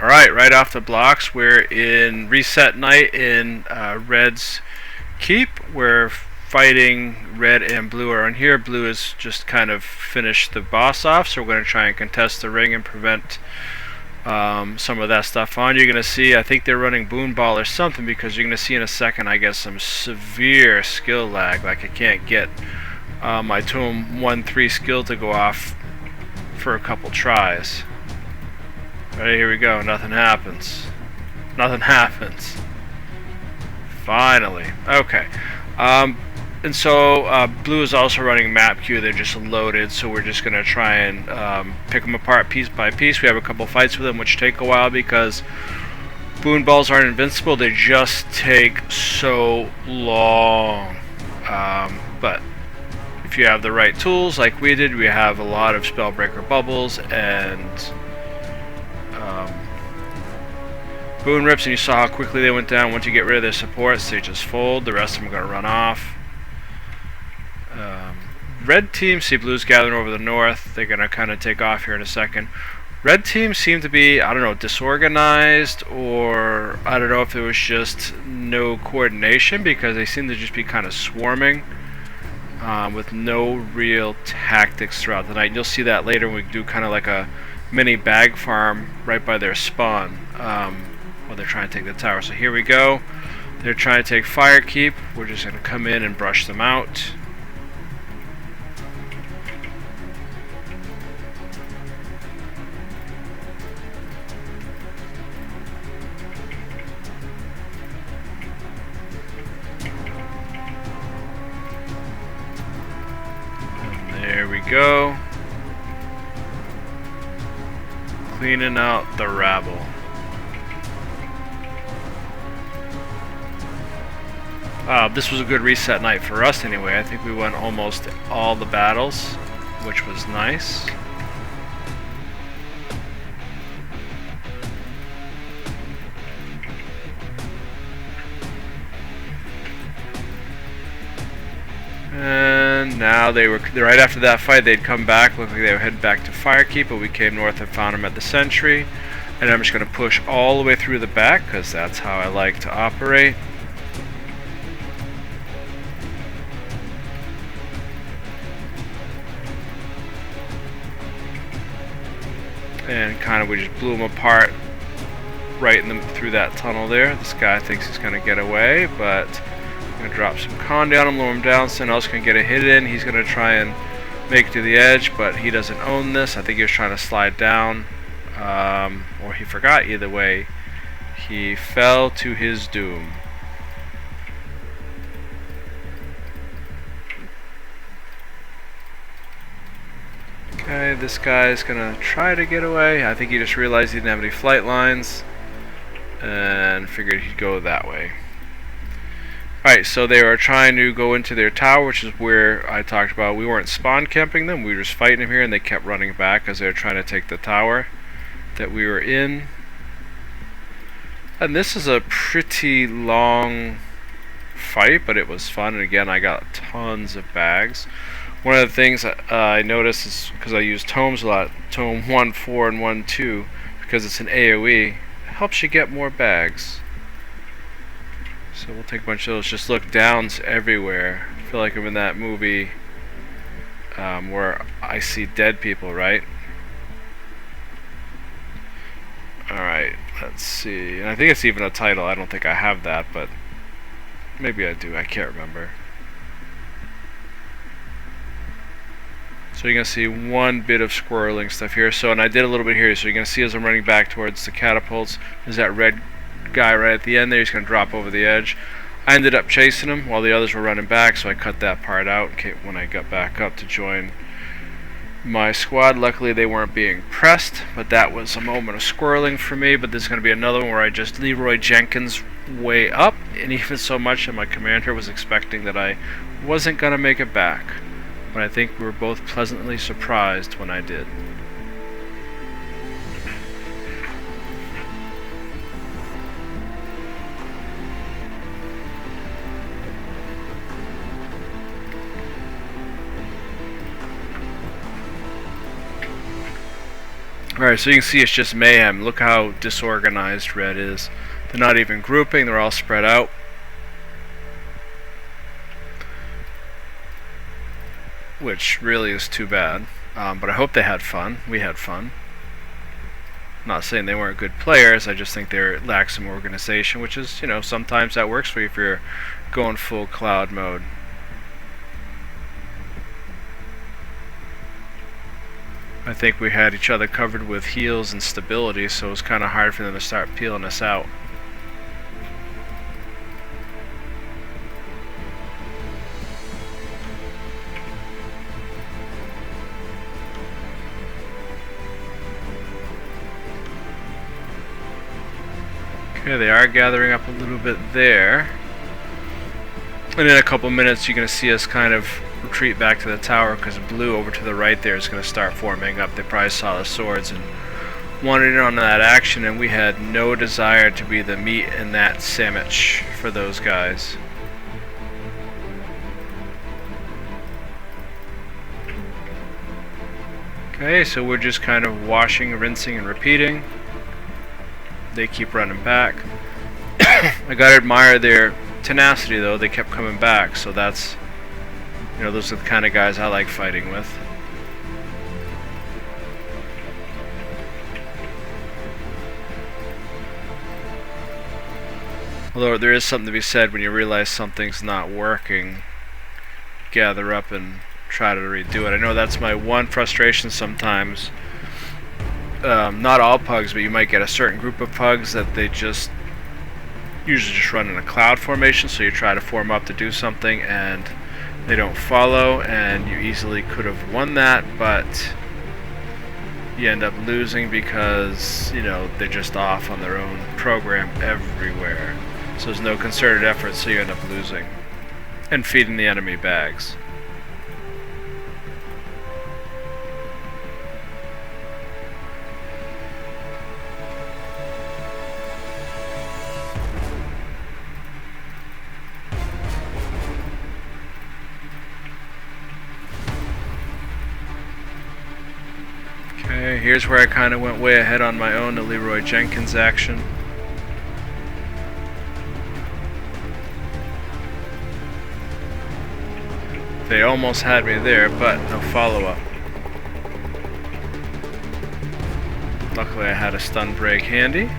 Alright, right off the blocks, we're in reset night in Red's Keep. We're fighting Red and Blue are on here. Blue has just kind of finished the boss off, so we're going to try and contest the ring and prevent some of that stuff on. You're going to see, I think they're running BOONBALL or something, because you're going to see in a second I get some severe skill lag. Like I can't get my Tomb 1-3 skill to go off for a couple tries. Alright, here we go. Nothing happens. Nothing happens. Finally. Okay. And so Blue is also running map queue. They're just loaded, so we're just going to try and pick them apart piece by piece. We have a couple fights with them, which take a while because BOONBALLs aren't invincible. They just take so long. But if you have the right tools, like we did, we have a lot of Spellbreaker bubbles and Boon Rips, and you saw how quickly they went down. Once you get rid of their supports, they just fold. The rest of them are going to run off. Red team, see Blue's gathering over the north. They're going to kind of take off here in a second. Red team seemed to be, I don't know, disorganized, or I don't know if it was just no coordination, because they seem to just be kind of swarming with no real tactics throughout the night. You'll see that later when we do kind of like a mini bag farm right by their spawn. While they're trying to take the tower. So here we go. They're trying to take Firekeep. We're just going to come in and brush them out. And there we go. Cleaning out the rabble. This was a good reset night for us anyway. I think we won almost all the battles, which was nice. And now right after that fight, they'd come back. Looked like they were heading back to Firekeep, but we came north and found them at the Sentry. And I'm just going to push all the way through the back, because that's how I like to operate. And kind of we just blew him apart right through that tunnel there. This guy thinks he's going to get away, but I'm going to drop some con down him, lower him down. Someone else can get a hit in. He's going to try and make it to the edge, but he doesn't own this. I think he was trying to slide down, or he forgot. Either way, he fell to his doom. Okay, this guy's gonna try to get away. I think he just realized he didn't have any flight lines and figured he'd go that way. Alright, so they were trying to go into their tower, which is where I talked about we weren't spawn camping them, we were just fighting them here, and they kept running back as they were trying to take the tower that we were in. And this is a pretty long fight, but it was fun, and again I got tons of bags. One of the things I noticed is, because I use tomes a lot, tome 1-4 and 1-2, because it's an AoE, it helps you get more bags. So we'll take a bunch of those. Just look, downs everywhere. I feel like I'm in that movie where I see dead people, right? Alright, let's see. And I think it's even a title. I don't think I have that, but maybe I do. I can't remember. So you're going to see one bit of squirreling stuff here. So, and I did a little bit here. So you're going to see as I'm running back towards the catapults, there's that red guy right at the end there. He's going to drop over the edge. I ended up chasing him while the others were running back, so I cut that part out when I got back up to join my squad. Luckily they weren't being pressed, but that was a moment of squirreling for me. But there's going to be another one where I just Leroy Jenkins way up, and even so much that my commander was expecting that I wasn't going to make it back. But I think we were both pleasantly surprised when I did. Alright, Alright, so you can see it's just mayhem. Look how disorganized red is. They're not even grouping, they're all spread out. Which really is too bad. But I hope they had fun. We had fun. I'm not saying they weren't good players, I just think they lack some organization, which is, you know, sometimes that works for you if you're going full cloud mode. I think we had each other covered with heals and stability, so it was kind of hard for them to start peeling us out. Okay, they are gathering up a little bit there. And in a couple minutes you're going to see us kind of retreat back to the tower, because blue over to the right there is going to start forming up. They probably saw the swords and wanted in on that action, and we had no desire to be the meat in that sandwich for those guys. Okay, so we're just kind of washing, rinsing, and repeating. They keep running back. I gotta admire their tenacity though, they kept coming back, so that's, you know, those are the kind of guys I like fighting with. Although there is something to be said when you realize something's not working, gather up and try to redo it. I know that's my one frustration sometimes. Not all pugs, but you might get a certain group of pugs that they just usually just run in a cloud formation, so you try to form up to do something and they don't follow, and you easily could have won that, but you end up losing because, you know, they're just off on their own program everywhere. So there's no concerted effort, so you end up losing and feeding the enemy bags. Okay, here's where I kind of went way ahead on my own, the Leroy Jenkins action. They almost had me there, but no follow-up. Luckily I had a stun break handy.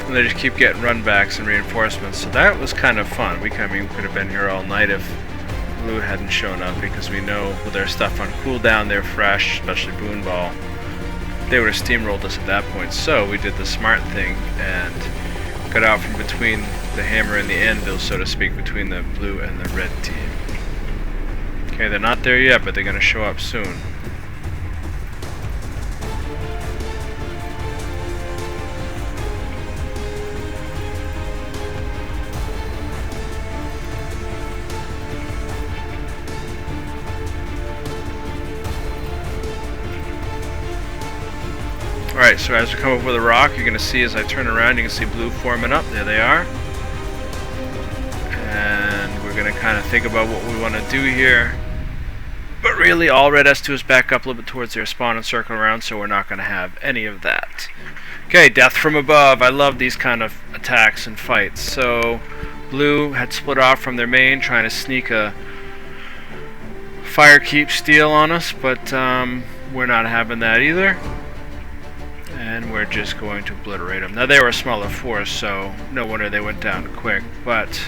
And they just keep getting runbacks and reinforcements, so that was kind of fun. We could have been here all night if Blue hadn't shown up, because we know with their stuff on cooldown they're fresh, especially BOONBALL. They would have steamrolled us at that point, so we did the smart thing and got out from between the hammer and the anvil, so to speak, between the blue and the red team. Okay, they're not there yet, but they're going to show up soon. Alright, so as we come up with a rock, you're going to see as I turn around, you can see blue forming up. There they are. And we're going to kind of think about what we want to do here. But really, all red has to do is back up a little bit towards their spawn and circle around, so we're not going to have any of that. Okay, death from above. I love these kind of attacks and fights. So, blue had split off from their main, trying to sneak a fire keep steal on us, but we're not having that either. And we're just going to obliterate them. Now they were a smaller force, so no wonder they went down quick, but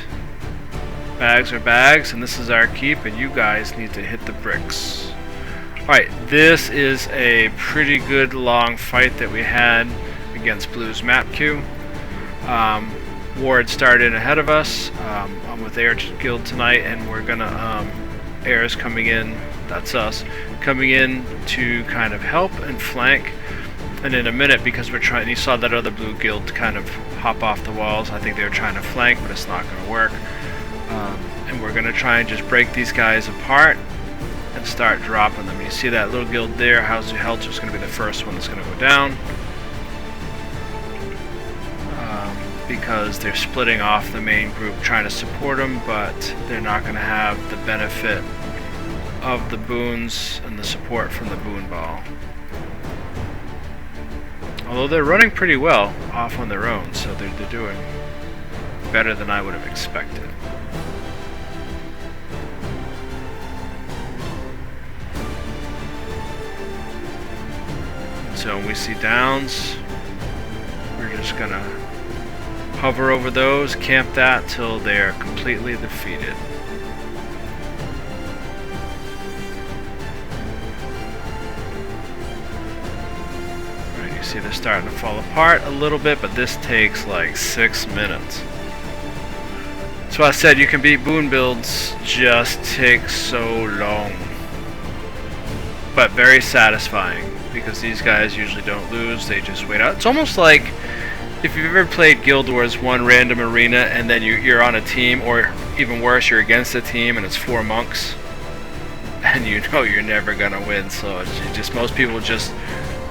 bags are bags, and this is our keep, and you guys need to hit the bricks. Alright, this is a pretty good long fight that we had against Blue's map queue. Ward started in ahead of us. I'm with Air Guild tonight, and we're gonna, Air's coming in, that's us, coming in to kind of help and flank. And in a minute, because we're trying, you saw that other blue guild kind of hop off the walls. I think they were trying to flank, but it's not going to work. And we're going to try and just break these guys apart and start dropping them. You see that little guild there, House of Helter is going to be the first one that's going to go down. Because they're splitting off the main group trying to support them, but they're not going to have the benefit of the boons and the support from the boon ball. Although they're running pretty well off on their own, so they're doing better than I would have expected. So when we see downs, we're just going to hover over those, camp that till they are completely defeated. Right, you see they're starting to fall apart a little bit, but this takes like 6 minutes. So I said you can beat boon builds, just takes so long. But very satisfying, because these guys usually don't lose, they just wait out. It's almost like if you've ever played Guild Wars 1 random arena and then you're on a team, or even worse, you're against a team and it's 4 monks, and you know you're never gonna win, so it's just most people just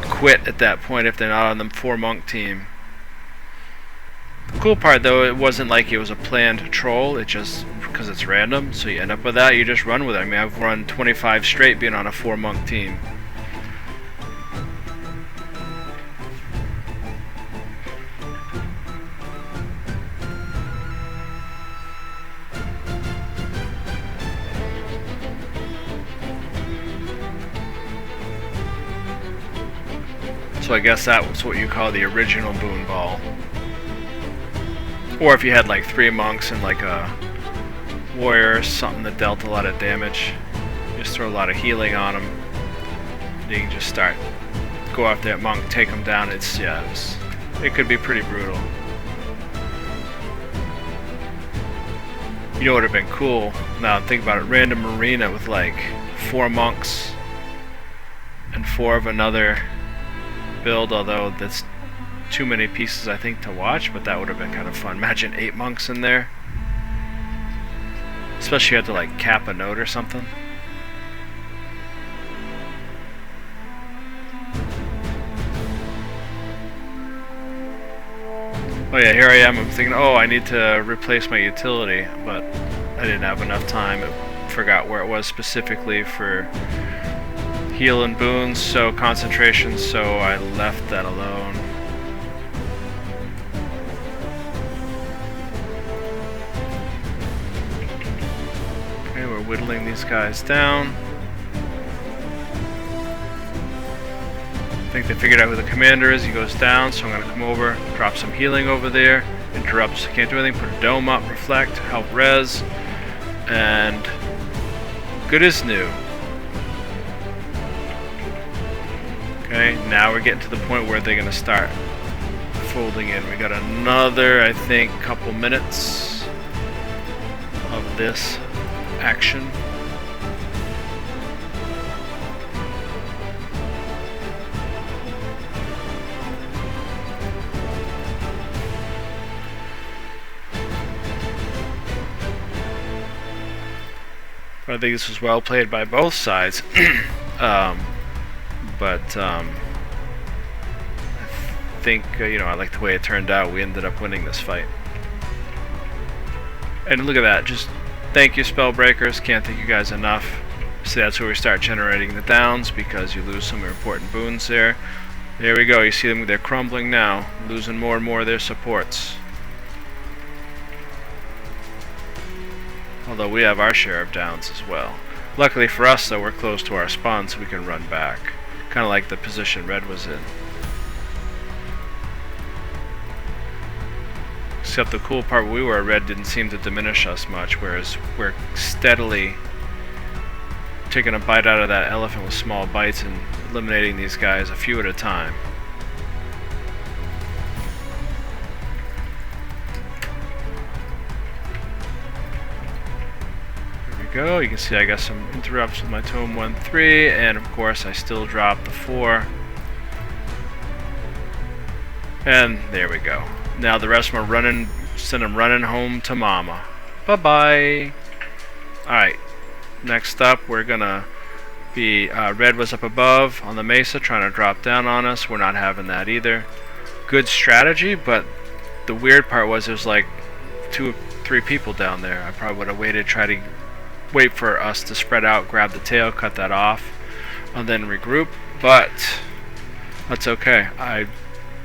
quit at that point if they're not on the 4 monk team. The cool part though, it wasn't like it was a planned troll, it just, because it's random, so you end up with that, you just run with it. I mean, I've run 25 straight being on a 4 monk team. So I guess that was what you call the original boon ball. Or if you had like 3 monks and like a warrior or something that dealt a lot of damage, just throw a lot of healing on them. You can just go after that monk, take them down. It could be pretty brutal. You know what would have been cool? Now think about it, random arena with like 4 monks and 4 of another build, although that's too many pieces I think to watch, but that would have been kind of fun. Imagine 8 monks in there, especially if you had to like cap a note or something. Oh yeah, here I am, I'm thinking, oh, I need to replace my utility, but I didn't have enough time. I forgot where it was specifically for heal and boons, so concentration, so I left that alone. Okay, we're whittling these guys down. I think they figured out who the commander is. He goes down, so I'm going to come over, drop some healing over there, interrupts, can't do anything, put a dome up, reflect, help res, and good as new. Okay, now we're getting to the point where they're going to start folding in. We got another, I think, couple minutes of this action. I think this was well played by both sides. But I think, I like the way it turned out. We ended up winning this fight. And look at that. Just thank you, Spellbreakers. Can't thank you guys enough. So that's where we start generating the downs, because you lose some important boons there. There we go. You see them, they're crumbling now, losing more and more of their supports. Although we have our share of downs as well. Luckily for us, though, we're close to our spawn, so we can run back. Kind of like the position Red was in. Except the cool part where we were, Red didn't seem to diminish us much, whereas we're steadily taking a bite out of that elephant with small bites and eliminating these guys a few at a time. Go. You can see I got some interrupts with my Tome 1-3, and of course I still dropped the 4. And there we go. Now the rest of them are running, send them running home to mama. Bye-bye. Alright, next up we're gonna Red was up above on the mesa trying to drop down on us. We're not having that either. Good strategy, but the weird part was there's like 2 or 3 people down there. I probably would have waited, try to wait for us to spread out, grab the tail, cut that off, and then regroup, but that's okay. I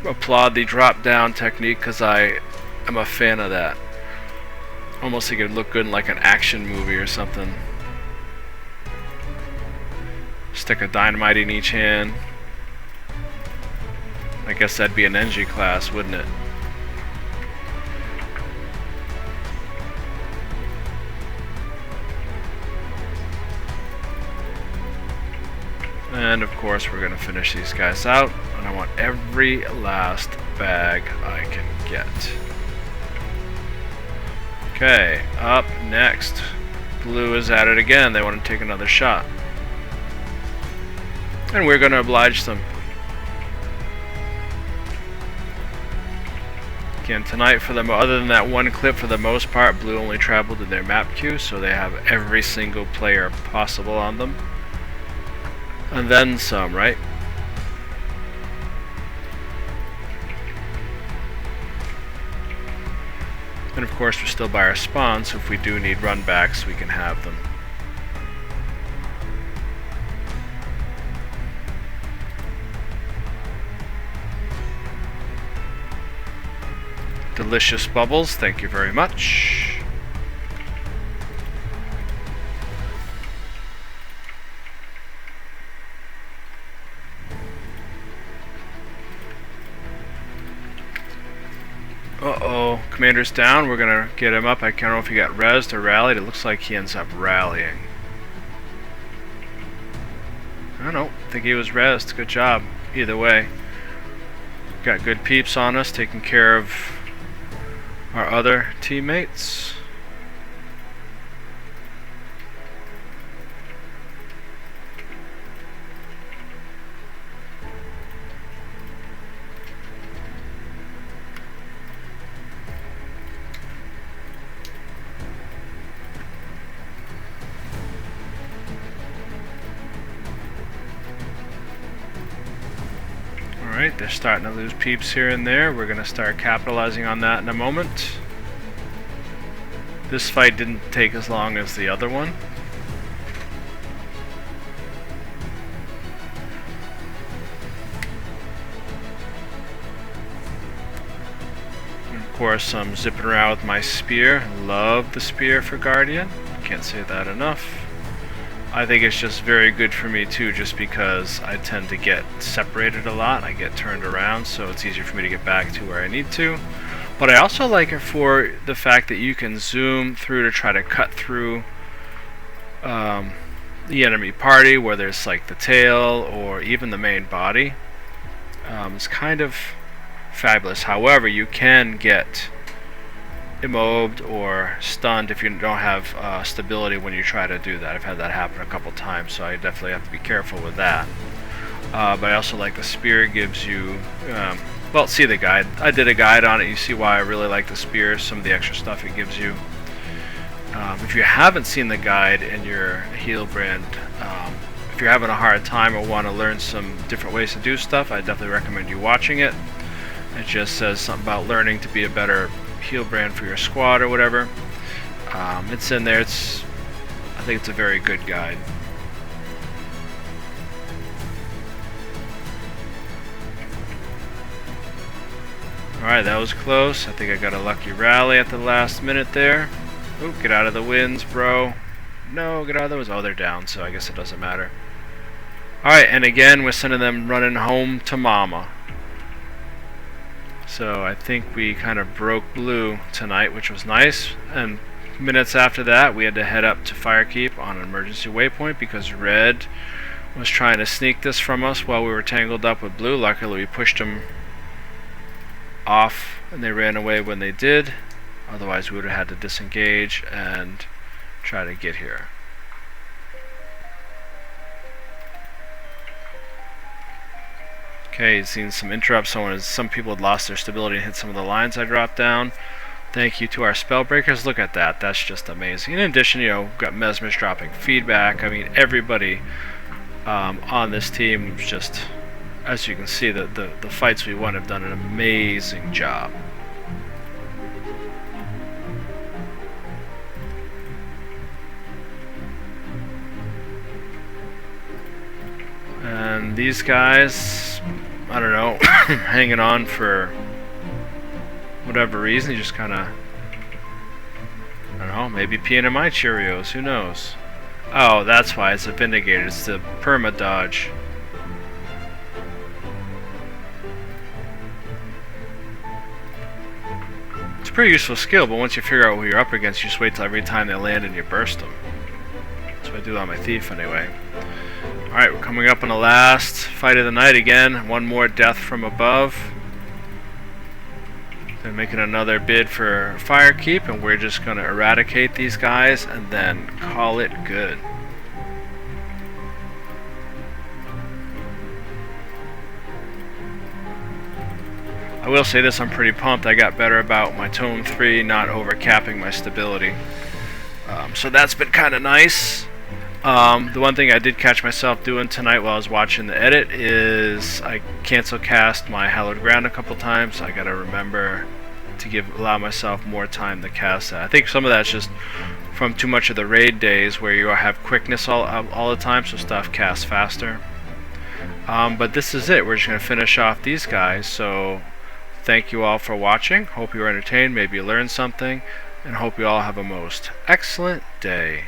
applaud the drop down technique because I am a fan of that. Almost like it would look good in like an action movie or something. Stick a dynamite in each hand. I guess that'd be an NG class, wouldn't it? And of course we're gonna finish these guys out, and I want every last bag I can get. Okay, up next. Blue is at it again. They want to take another shot. And we're gonna oblige them. Again, tonight, other than that one clip, for the most part, Blue only traveled in their map queue, so they have every single player possible on them. And then some, right? And of course we're still by our spawn, so if we do need runbacks, we can have them. Delicious bubbles, thank you very much. Uh-oh, Commander's down. We're gonna get him up. I can't know if he got rezzed or rallied. It looks like he ends up rallying. I don't know. I think he was rezzed. Good job. Either way. Got good peeps on us, taking care of our other teammates. Alright, they're starting to lose peeps here and there. We're going to start capitalizing on that in a moment. This fight didn't take as long as the other one. And of course, I'm zipping around with my spear. Love the spear for Guardian. Can't say that enough. I think it's just very good for me too, just because I tend to get separated a lot. I get turned around, so it's easier for me to get back to where I need to. But I also like it for the fact that you can zoom through to try to cut through the enemy party, whether it's like the tail or even the main body. It's kind of fabulous. However, you can get immobed or stunned if you don't have stability when you try to do that. I've had that happen a couple times, so I definitely have to be careful with that. But I also like the spear. Gives you well, see the guide. I did a guide on it. You see why I really like the spear, some of the extra stuff it gives you. If you haven't seen the guide in your Healbrand, if you're having a hard time or want to learn some different ways to do stuff, I definitely recommend you watching it. It just says something about learning to be a better Healbrand for your squad or whatever. It's in there. I think it's a very good guide. Alright, that was close. I think I got a lucky rally at the last minute there. Oh, get out of the winds, bro. No, get out of those. Oh, they're down, so I guess it doesn't matter. Alright, and again, we're sending them running home to mama. So I think we kind of broke blue tonight, which was nice. And minutes after that, we had to head up to Firekeep on an emergency waypoint because red was trying to sneak this from us while we were tangled up with blue. Luckily, we pushed them off and they ran away when they did. Otherwise, we would have had to disengage and try to get here. Okay, seen some interrupts. Some people had lost their stability and hit some of the lines I dropped down. Thank you to our spellbreakers. Look at that. That's just amazing. In addition, you know, we've got Mesmers dropping feedback. I mean, everybody on this team. Just as you can see, the fights we won have done an amazing job. And these guys, I don't know, hanging on for whatever reason. You just kind of, I don't know, maybe peeing in my Cheerios, who knows? Oh, that's why it's a Vindicator. It's the perma dodge. It's a pretty useful skill, but once you figure out who you're up against, you just wait till every time they land and you burst them. That's what I do on my thief anyway. Alright, we're coming up on the last fight of the night again. One more death from above. They're making another bid for fire keep, and we're just going to eradicate these guys and then call it good. I will say this, I'm pretty pumped. I got better about my Tome 3 not overcapping my stability. So that's been kind of nice. The one thing I did catch myself doing tonight while I was watching the edit is I cancel cast my Hallowed Ground a couple times. I gotta remember to allow myself more time to cast that. I think some of that's just from too much of the raid days where you have quickness all the time, so stuff casts faster. But this is it. We're just gonna finish off these guys. So thank you all for watching. Hope you were entertained. Maybe you learned something, and hope you all have a most excellent day.